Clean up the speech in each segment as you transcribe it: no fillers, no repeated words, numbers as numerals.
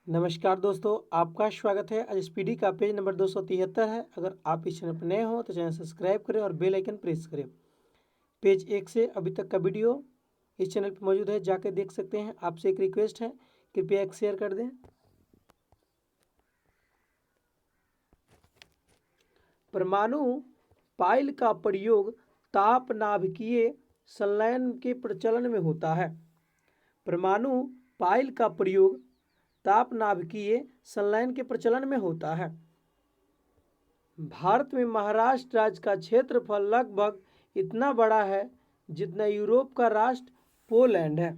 नमस्कार दोस्तों, आपका स्वागत है। आज इस पीडी का पेज नंबर 273 है। अगर आप इस चैनल पर नए हो तो चैनल सब्सक्राइब करें और बेल आइकन प्रेस करें। पेज 1 से अभी तक का वीडियो इस चैनल पर मौजूद है, जाकर देख सकते हैं। आपसे एक रिक्वेस्ट है, कृपया एक शेयर कर दें। परमाणु पाइल का प्रयोग ताप नाभिकीय संलयन के प्रचलन में होता है। परमाणु पाइल का प्रयोग ताप नाभिकीय संलयन के प्रचलन में होता है। भारत में महाराष्ट्र राज्य का क्षेत्रफल लगभग इतना बड़ा है जितना यूरोप का राष्ट्र पोलैंड है।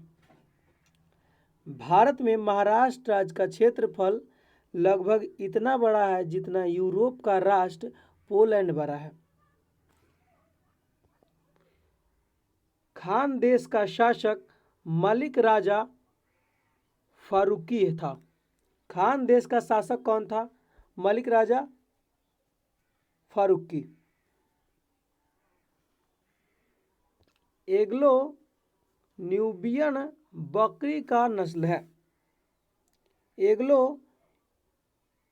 भारत में महाराष्ट्र राज्य का क्षेत्रफल लगभग इतना बड़ा है जितना यूरोप का राष्ट्र पोलैंड बड़ा है। खान देश का शासक मलिक राजा फारूकी था। खान देश का शासक कौन था? मलिक राजा फारूकी। एग्लो न्यूबियन बकरी का नस्ल है। एग्लो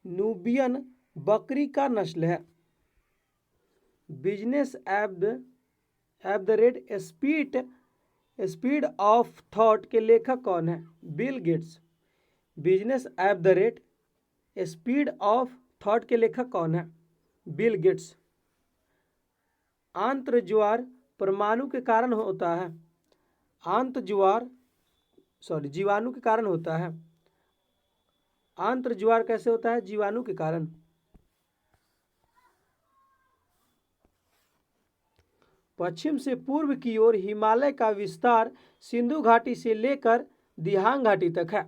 न्यूबियन बकरी का नस्ल है। Business at the rate speed of thought के लेखक कौन है? Bill Gates. Business at the rate speed of thought के लेखक कौन है? Bill Gates. आंत्र ज्वार परमाणु के कारण होता है। जीवाणु के कारण होता है। आंत्र ज्वार कैसे होता है? जीवाणु के कारण। पश्चिम से पूर्व की ओर हिमालय का विस्तार सिंधु घाटी से लेकर दिहांग घाटी तक है।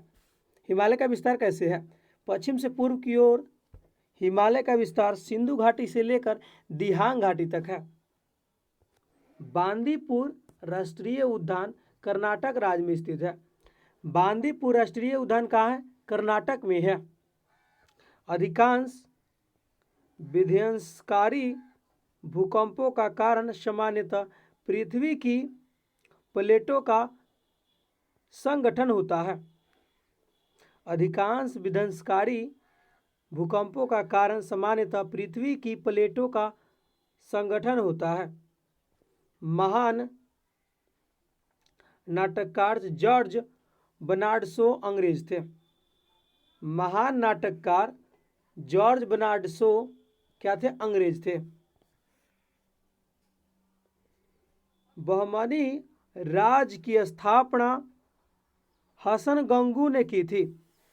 हिमालय का विस्तार कैसे है? पश्चिम से पूर्व की ओर हिमालय का विस्तार सिंधु घाटी से लेकर दिहांग घाटी तक है। बांदीपुर राष्ट्रीय उद्यान कर्नाटक राज्य में स्थित है। बांदीपुर राष्ट्रीय उद्यान कहाँ है? कर्नाटक में है। अधिकांश विध्वंसकारी भूकंपों का कारण सामान्यतः पृथ्वी की प्लेटों का संगठन होता है। अधिकांश विध्वंसकारी भूकंपों का कारण सामान्यतः पृथ्वी की प्लेटों का संगठन होता है। महान नाटककार जॉर्ज बर्नार्ड शो अंग्रेज थे। महान नाटककार जॉर्ज बर्नार्ड शो क्या थे? अंग्रेज थे। बहमनी राज्य की स्थापना हसन गंगू ने की थी।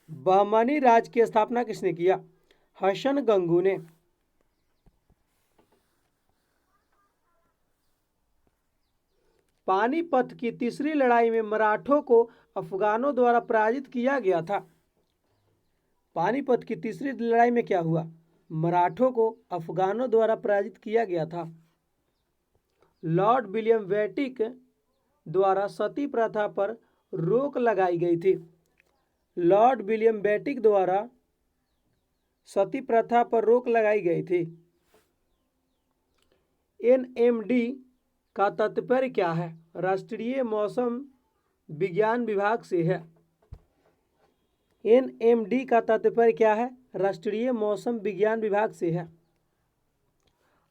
बहमनी राज्य की स्थापना किसने किया? हसन गंगू ने। पानीपत की तीसरी लड़ाई में मराठों को अफगानों द्वारा पराजित किया गया था। पानीपत की तीसरी लड़ाई में क्या हुआ? मराठों को अफगानों द्वारा पराजित किया गया था। लॉर्ड विलियम बेंटिक द्वारा सती प्रथा पर रोक लगाई गई थी। लॉर्ड विलियम बेंटिक द्वारा सती प्रथा पर रोक लगाई गई थी। NMD का तात्पर्य क्या है? राष्ट्रीय मौसम विज्ञान विभाग से है। NMD का तात्पर्य क्या है? राष्ट्रीय मौसम विज्ञान विभाग से है।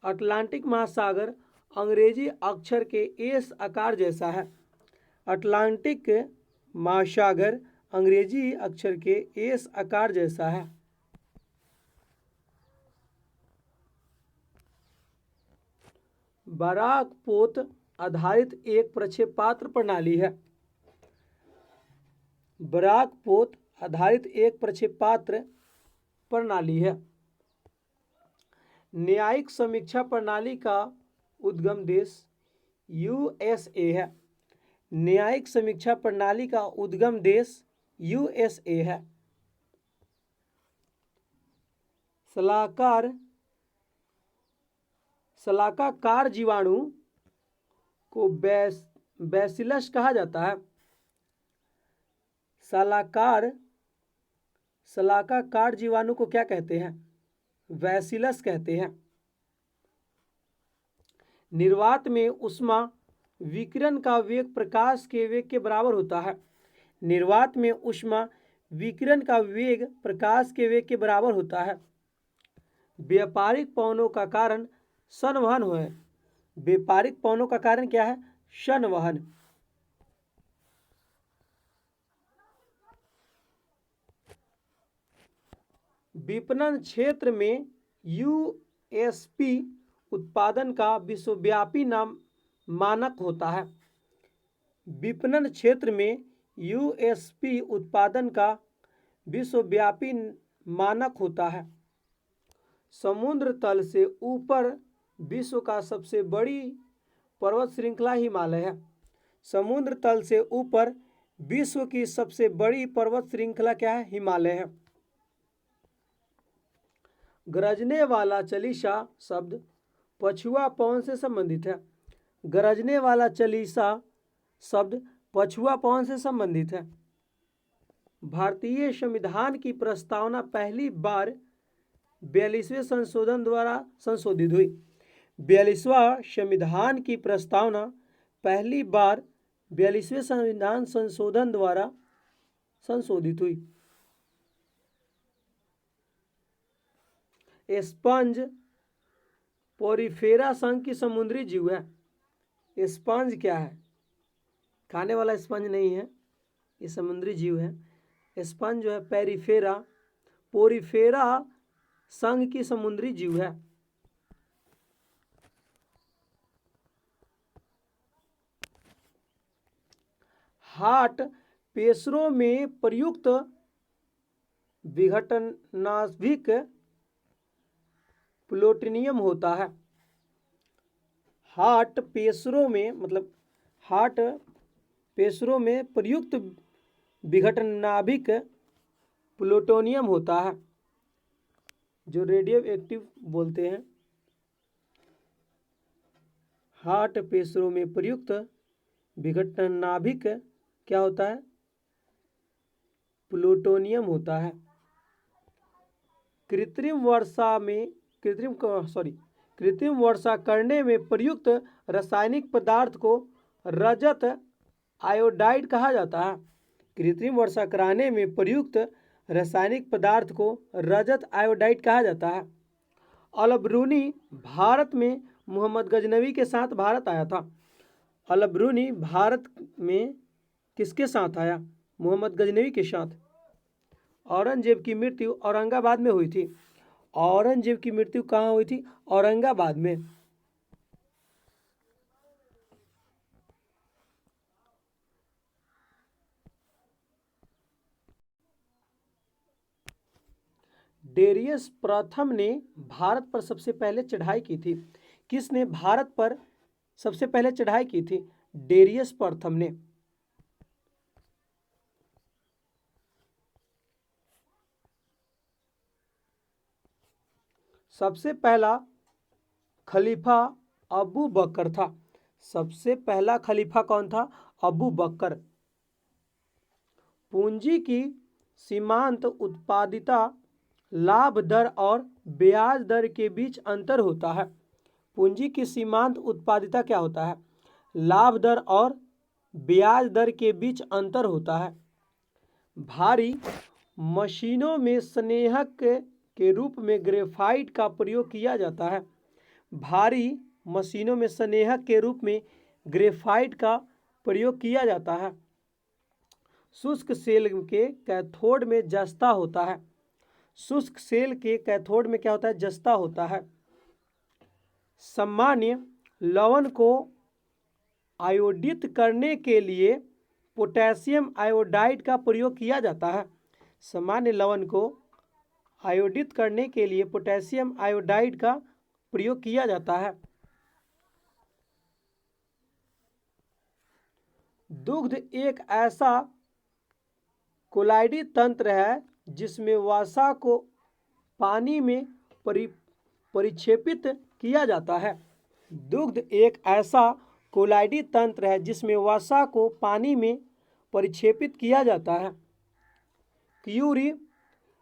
अटलांटिक महासागर अंग्रेजी अक्षर के एस आकार जैसा है। अटलांटिक महासागर अंग्रेजी अक्षर के एस आकार जैसा है। बराक पोत आधारित एक प्रक्षेपास्त्र प्रणाली है। बराक पोत आधारित एक प्रक्षेपास्त्र प्रणाली है। न्यायिक समीक्षा प्रणाली का उद्गम देश USA है। न्यायिक समीक्षा प्रणाली का उद्गम देश USA है। शलाकाकार जीवाणु को बैसिलस कहा जाता है। शलाकाकार जीवाणु को क्या कहते हैं? बैसिलस कहते हैं। निर्वात में ऊष्मा विकिरण का वेग प्रकाश के वेग के बराबर होता है। निर्वात में ऊष्मा विकिरण का वेग प्रकाश के वेग के बराबर होता है। व्यापारिक पवनों का कारण संवहन है। व्यापारिक पवनों का कारण क्या है? संवहन। विपणन क्षेत्र में यूएसपी उत्पादन का विश्वव्यापी मानक होता है। विपणन क्षेत्र में यूएसपी उत्पादन का विश्वव्यापी मानक होता है। समुद्र तल से ऊपर विश्व का सबसे बड़ी पर्वत श्रृंखला हिमालय है। समुद्र तल से ऊपर विश्व की सबसे बड़ी पर्वत श्रृंखला क्या है? हिमालय है। गरजने वाला चालीसा शब्द पछुआ पवन से संबंधित है। गरजने वाला चालीसा शब्द पछुआ पवन से संबंधित है। भारतीय संविधान की प्रस्तावना पहली बार 42वें संशोधन द्वारा संशोधित हुई। 42वां संविधान की प्रस्तावना पहली बार 42वें संविधान संशोधन द्वारा संशोधित हुई। स्पंज पोरिफेरा संघ की समुद्री जीव है। स्पंज क्या है? खाने वाला स्पंज नहीं है, ये समुद्री जीव है। स्पंज जो है पोरिफेरा संघ की समुद्री जीव है। हार्ट पेशरों में प्रयुक्त विघटनाभिक प्लूटोनियम होता है। हार्ट पेशरों में प्रयुक्त विघटनाभिक प्लूटोनियम होता है, जो रेडियो एक्टिव बोलते हैं। हार्ट पेशरों में प्रयुक्त विघटनाभिक क्या होता है? प्लूटोनियम होता है। कृत्रिम वर्षा करने में प्रयुक्त रासायनिक पदार्थ को रजत आयोडाइड कहा जाता है। कृत्रिम वर्षा कराने में प्रयुक्त रासायनिक पदार्थ को रजत आयोडाइड कहा जाता है। अल ब्रूनी भारत में मोहम्मद गजनवी के साथ भारत आया था। अल ब्रूनी भारत में किसके साथ आया? मोहम्मद गजनवी के साथ। औरंगजेब की मृत्यु औरंगाबाद में हुई थी। औरंगजेब की मृत्यु कहाँ हुई थी? औरंगाबाद में। डेरियस प्रथम ने भारत पर सबसे पहले चढ़ाई की थी। किसने भारत पर सबसे पहले चढ़ाई की थी? डेरियस प्रथम ने। सबसे पहला खलीफा अबू बकर था। सबसे पहला खलीफा कौन था? अबू बकर। पूंजी की सीमांत उत्पादिता लाभ दर और ब्याज दर के बीच अंतर होता है। पूंजी की सीमांत उत्पादिता क्या होता है? लाभ दर और ब्याज दर के बीच अंतर होता है। भारी मशीनों में स्नेहक के रूप में ग्रेफाइट का प्रयोग किया जाता है। भारी मशीनों में स्नेहक के रूप में ग्रेफाइट का प्रयोग किया जाता है। शुष्क सेल के कैथोड में जस्ता होता है। शुष्क सेल के कैथोड में क्या होता है? जस्ता होता है। सामान्य लवण को आयोडित करने के लिए पोटेशियम आयोडाइड का प्रयोग किया जाता है। सामान्य लवण को आयोडित करने के लिए पोटेशियम आयोडाइड का प्रयोग किया जाता है। दुग्ध एक ऐसा कोलाइडी तंत्र है जिसमें वसा को पानी में परिक्षेपित किया जाता है। दुग्ध एक ऐसा कोलाइडी तंत्र है जिसमें वसा को पानी में परिक्षेपित किया जाता है। क्यूरी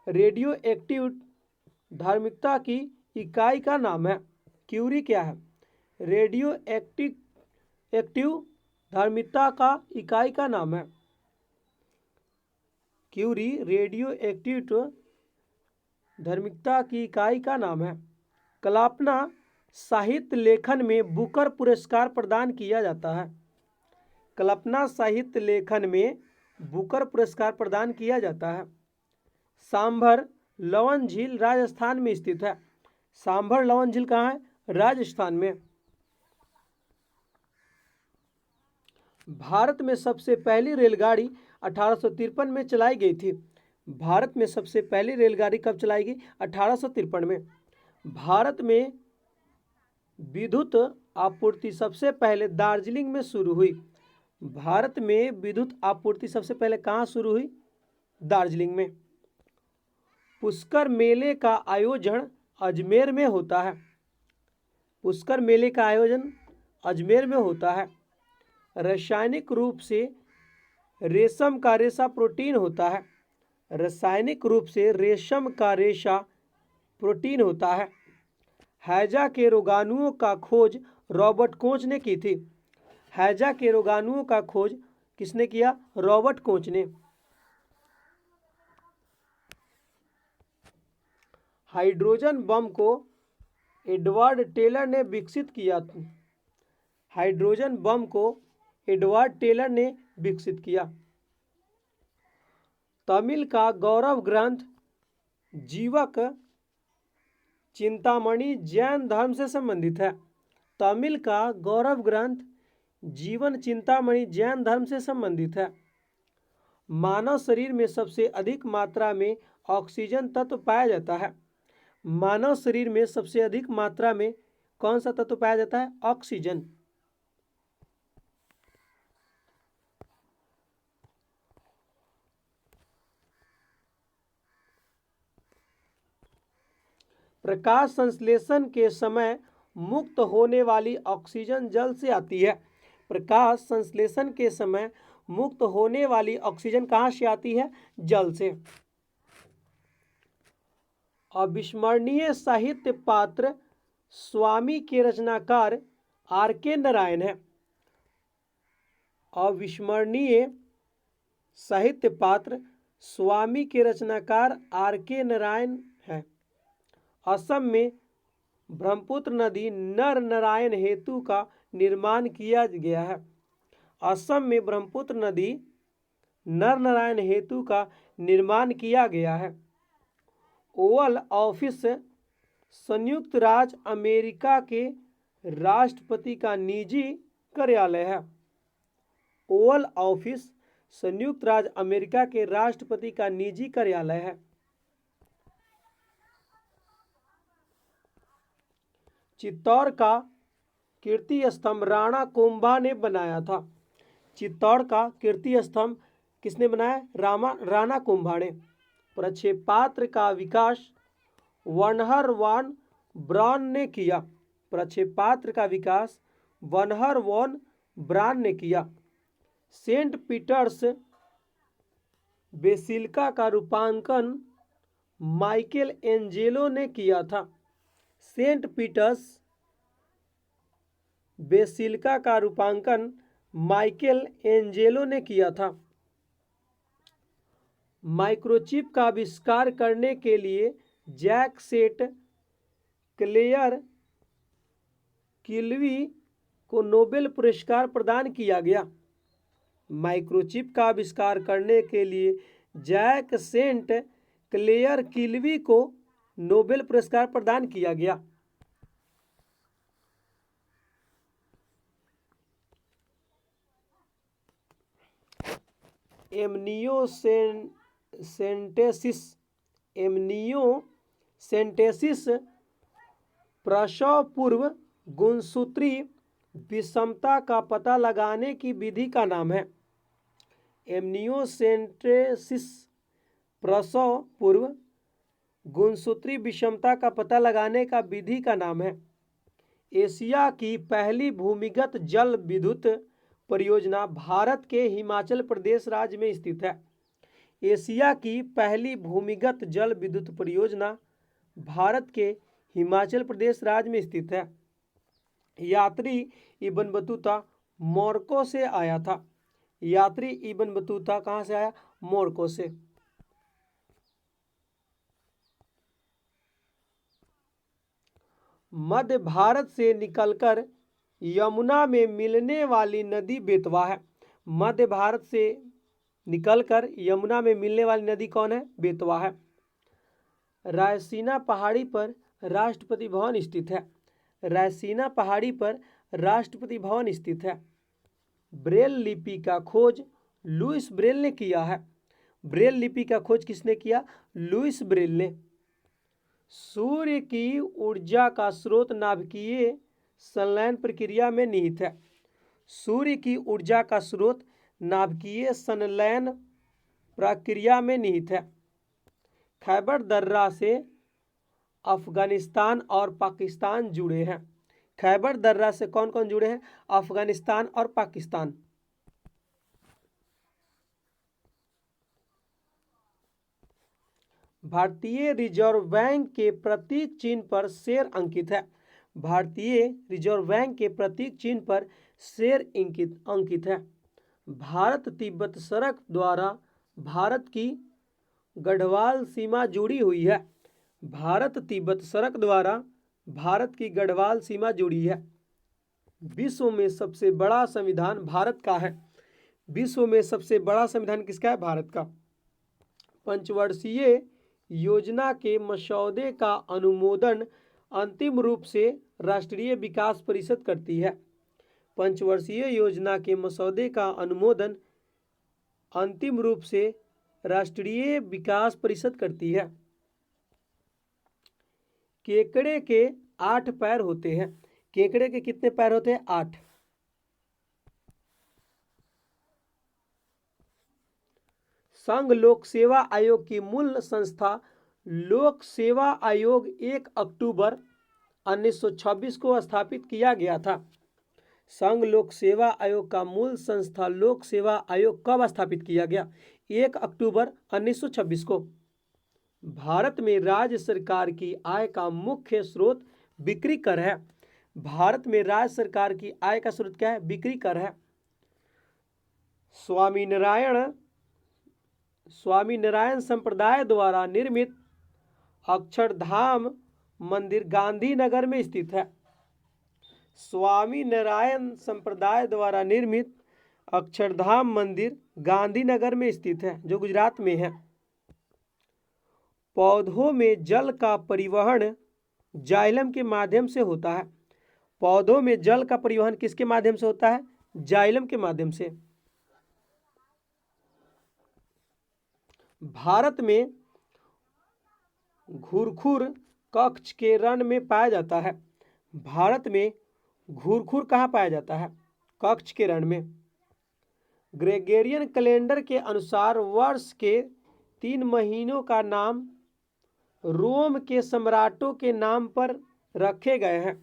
रेडियो एक्टिव धार्मिकता की इकाई का नाम है। क्यूरी क्या है? रेडियो एक्टिव धार्मिकता का इकाई का नाम है। क्यूरी रेडियो एक्टिव धार्मिकता की इकाई का नाम है। कल्पना साहित्य लेखन में बुकर पुरस्कार प्रदान किया जाता है। कल्पना साहित्य लेखन में बुकर पुरस्कार प्रदान किया जाता है। सांभर लवन झील राजस्थान में स्थित है। सांभर लवन झील कहाँ है? राजस्थान में। भारत में सबसे पहली रेलगाड़ी 1853 में चलाई गई थी। भारत में सबसे पहली रेलगाड़ी कब चलाई गई? 1853 में। भारत में विद्युत आपूर्ति सबसे पहले दार्जिलिंग में शुरू हुई। भारत में विद्युत आपूर्ति सबसे पहले कहाँ शुरू हुई? दार्जिलिंग में। पुष्कर मेले का आयोजन अजमेर में होता है। पुष्कर मेले का आयोजन अजमेर में होता है। रासायनिक रूप से रेशम का रेशा प्रोटीन होता है। रासायनिक रूप से रेशम का रेशा प्रोटीन होता है। हैजा के रोगाणुओं का खोज रॉबर्ट कोच ने की थी। हैजा के रोगाणुओं का खोज किसने किया? रॉबर्ट कोच ने। हाइड्रोजन बम को एडवर्ड टेलर ने विकसित किया। हाइड्रोजन बम को एडवर्ड टेलर ने विकसित किया। तमिल का गौरव ग्रंथ जीवक चिंतामणि जैन धर्म से संबंधित है। तमिल का गौरव ग्रंथ जीवन चिंतामणि जैन धर्म से संबंधित है। मानव शरीर में सबसे अधिक मात्रा में ऑक्सीजन तत्व पाया जाता है। मानव शरीर में सबसे अधिक मात्रा में कौन सा तत्व पाया जाता है? ऑक्सीजन। प्रकाश संश्लेषण के समय मुक्त होने वाली ऑक्सीजन जल से आती है। प्रकाश संश्लेषण के समय मुक्त होने वाली ऑक्सीजन कहाँ से आती है? जल से। अविस्मरणीय साहित्य पात्र स्वामी के रचनाकार R.K. नारायण है। अविस्मरणीय साहित्य पात्र स्वामी के रचनाकार R.K. नारायण है। असम में ब्रह्मपुत्र नदी नर नारायण हेतु का निर्माण किया गया है। असम में ब्रह्मपुत्र नदी नर नारायण हेतु का निर्माण किया गया है। ओवल ऑफिस संयुक्त राज्य अमेरिका के राष्ट्रपति का निजी कार्यालय है। ओवल ऑफिस संयुक्त राज्य अमेरिका के राष्ट्रपति का निजी कार्यालय है। चित्तौड़ का कीर्ति स्तंभ राणा कुंभा ने बनाया था। चित्तौड़ का कीर्ति स्तंभ किसने बनाया? राणा कुंभा ने। प्रक्षेपास्त्र का विकास वर्नर वॉन ब्राउन ने किया। प्रक्षेपास्त्र का विकास वर्नर वॉन ब्राउन ने किया। सेंट पीटर्स बेसिलिका का रूपांकन माइकल एंजेलो ने किया था। सेंट पीटर्स बेसिलिका का रूपांकन माइकल एंजेलो ने किया था। माइक्रोचिप का आविष्कार करने के लिए जैक सेट क्लेयर किल्वी को नोबेल पुरस्कार प्रदान किया गया। माइक्रोचिप का आविष्कार करने के लिए जैक सेंट क्लेयर किल्वी को नोबेल पुरस्कार प्रदान किया गया। एमनियोसेंटेसिस प्रसव पूर्व गुणसूत्री विषमता का पता लगाने की विधि का नाम है। एमनियोसेंटेसिस प्रसव पूर्व गुणसूत्री विषमता का पता लगाने का विधि का नाम है। एशिया की पहली भूमिगत जल विद्युत परियोजना भारत के हिमाचल प्रदेश राज्य में स्थित है। एशिया की पहली भूमिगत जल विद्युत परियोजना भारत के हिमाचल प्रदेश राज्य में स्थित है। यात्री इब्न बतूता मोरक्को से आया था। यात्री इब्न बतूता कहाँ से आया? मोरक्को से। मध्य भारत से निकलकर यमुना में मिलने वाली नदी बेतवा है। मध्य भारत से निकलकर यमुना में मिलने वाली नदी कौन है? बेतवा है। रायसीना पहाड़ी पर राष्ट्रपति भवन स्थित है। रायसीना पहाड़ी पर राष्ट्रपति भवन स्थित है। ब्रेल लिपि का खोज लुईस ब्रेल ने किया है। ब्रेल लिपि का खोज किसने किया? लुईस ब्रेल ने। सूर्य की ऊर्जा का स्रोत नाभिकीय संलयन प्रक्रिया में निहित है। सूर्य की ऊर्जा का स्रोत नाभिकीय संलयन प्रक्रिया में निहित है। खैबर दर्रा से अफगानिस्तान और पाकिस्तान जुड़े हैं। खैबर दर्रा से कौन कौन जुड़े हैं? अफगानिस्तान और पाकिस्तान। भारतीय रिजर्व बैंक के प्रतीक चिन्ह पर शेर अंकित है। भारतीय रिजर्व बैंक के प्रतीक चिन्ह पर शेर अंकित है। भारत तिब्बत सड़क द्वारा भारत की गढ़वाल सीमा जुड़ी हुई है। भारत तिब्बत सड़क द्वारा भारत की गढ़वाल सीमा जुड़ी है। विश्व में सबसे बड़ा संविधान भारत का है। विश्व में सबसे बड़ा संविधान किसका है? भारत का। पंचवर्षीय योजना के मसौदे का अनुमोदन अंतिम रूप से राष्ट्रीय विकास परिषद करती है। पंचवर्षीय योजना के मसौदे का अनुमोदन अंतिम रूप से राष्ट्रीय विकास परिषद करती है। केकड़े के 8 पैर होते हैं। केकड़े के कितने पैर होते हैं? 8। संघ लोक सेवा आयोग की मूल संस्था लोक सेवा आयोग 1 अक्टूबर 1926 को स्थापित किया गया था। संघ लोक सेवा आयोग का मूल संस्था लोक सेवा आयोग कब स्थापित किया गया? 1 अक्टूबर 1926 को। भारत में राज्य सरकार की आय का मुख्य स्रोत बिक्री कर है। भारत में राज्य सरकार की आय का स्रोत क्या है? बिक्री कर है। स्वामीनारायण संप्रदाय द्वारा निर्मित अक्षरधाम मंदिर गांधीनगर में स्थित है। स्वामीनारायण संप्रदाय द्वारा निर्मित अक्षरधाम मंदिर गांधीनगर में स्थित है, जो गुजरात में है। पौधों में जल का परिवहन जाइलम के माध्यम से होता है। पौधों में जल का परिवहन किसके माध्यम से होता है? जाइलम के माध्यम से। भारत में घुरखुर कच्छ के रण में पाया जाता है। भारत में घुरखुर कहाँ पाया जाता है? कच्छ के रण में। ग्रेगोरियन कैलेंडर के अनुसार वर्ष के 3 महीनों का नाम रोम के सम्राटों के नाम पर रखे गए हैं।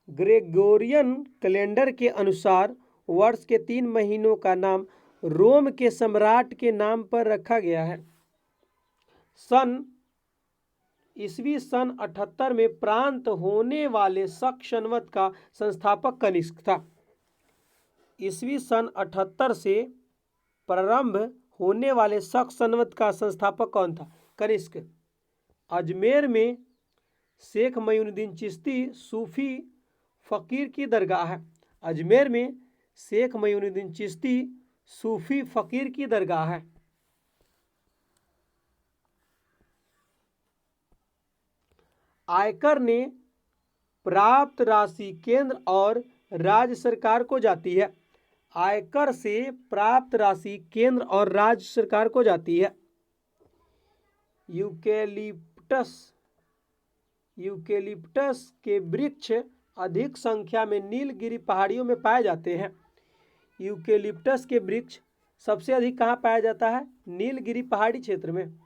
ग्रेगोरियन कैलेंडर के अनुसार वर्ष के 3 महीनों का नाम रोम के सम्राट के नाम पर रखा गया है। ईस्वी सन 78 में प्रांत होने वाले शक संवत का संस्थापक कनिष्क था। ईस्वी सन 78 से प्रारंभ होने वाले शक संवत का संस्थापक कौन था? कनिष्क। अजमेर में शेख मयूनुद्दीन चिश्ती सूफी फकीर की दरगाह है। अजमेर में शेख मयूनुद्दीन चिश्ती सूफी फकीर की दरगाह है। आयकर ने प्राप्त राशि केंद्र और राज्य सरकार को जाती है। आयकर से प्राप्त राशि केंद्र और राज्य सरकार को जाती है। यूकेलिप्टस के वृक्ष अधिक संख्या में नीलगिरी पहाड़ियों में पाए जाते हैं। यूकेलिप्टस के वृक्ष सबसे अधिक कहाँ पाया जाता है? नीलगिरी पहाड़ी क्षेत्र में।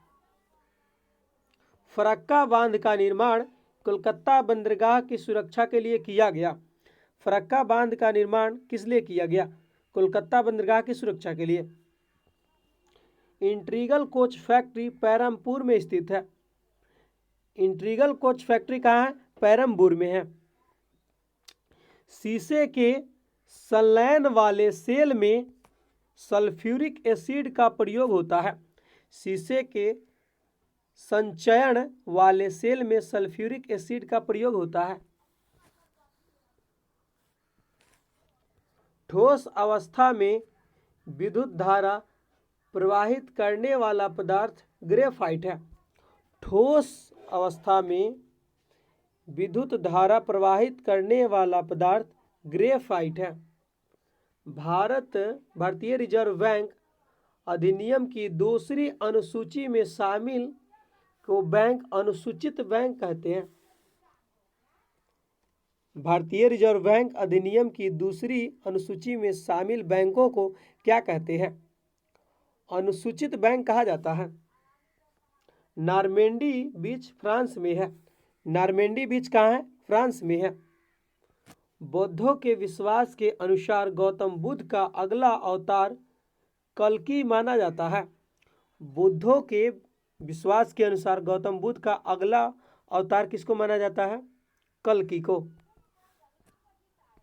फरक्का बांध का निर्माण कोलकाता बंदरगाह की सुरक्षा के लिए किया गया। फरक्का बांध का निर्माण किस लिए किया गया? कोलकाता बंदरगाह की सुरक्षा के लिए। इंट्रीगल कोच फैक्ट्री पैरमपुर में स्थित है। इंट्रीगल कोच फैक्ट्री कहाँ है? पैरमपुर में है। शीशे के संलयन वाले सेल में सल्फ्यूरिक एसिड का प्रयोग होता है। शीशे के संचयन वाले सेल में सल्फ्यूरिक एसिड का प्रयोग होता है। ठोस अवस्था में विद्युत धारा प्रवाहित करने वाला पदार्थ ग्रेफाइट है। ठोस अवस्था में विद्युत धारा प्रवाहित करने वाला पदार्थ ग्रेफाइट है। भारतीय रिजर्व बैंक अधिनियम की दूसरी अनुसूची में शामिल को बैंक अनुसूचित बैंक कहते हैं। भारतीय रिजर्व बैंक अधिनियम की दूसरी अनुसूची में शामिल बैंकों को क्या कहते हैं? अनुसूचित बैंक कहा जाता है। नॉर्मेंडी बीच फ्रांस में है। नॉर्मेंडी बीच कहाँ है? फ्रांस में है। बौद्धों के विश्वास के अनुसार गौतम बुद्ध का अगला अवतार कल्कि माना जाता है। बुद्धों के विश्वास के अनुसार गौतम बुद्ध का अगला अवतार किसको माना जाता है? कल्कि को।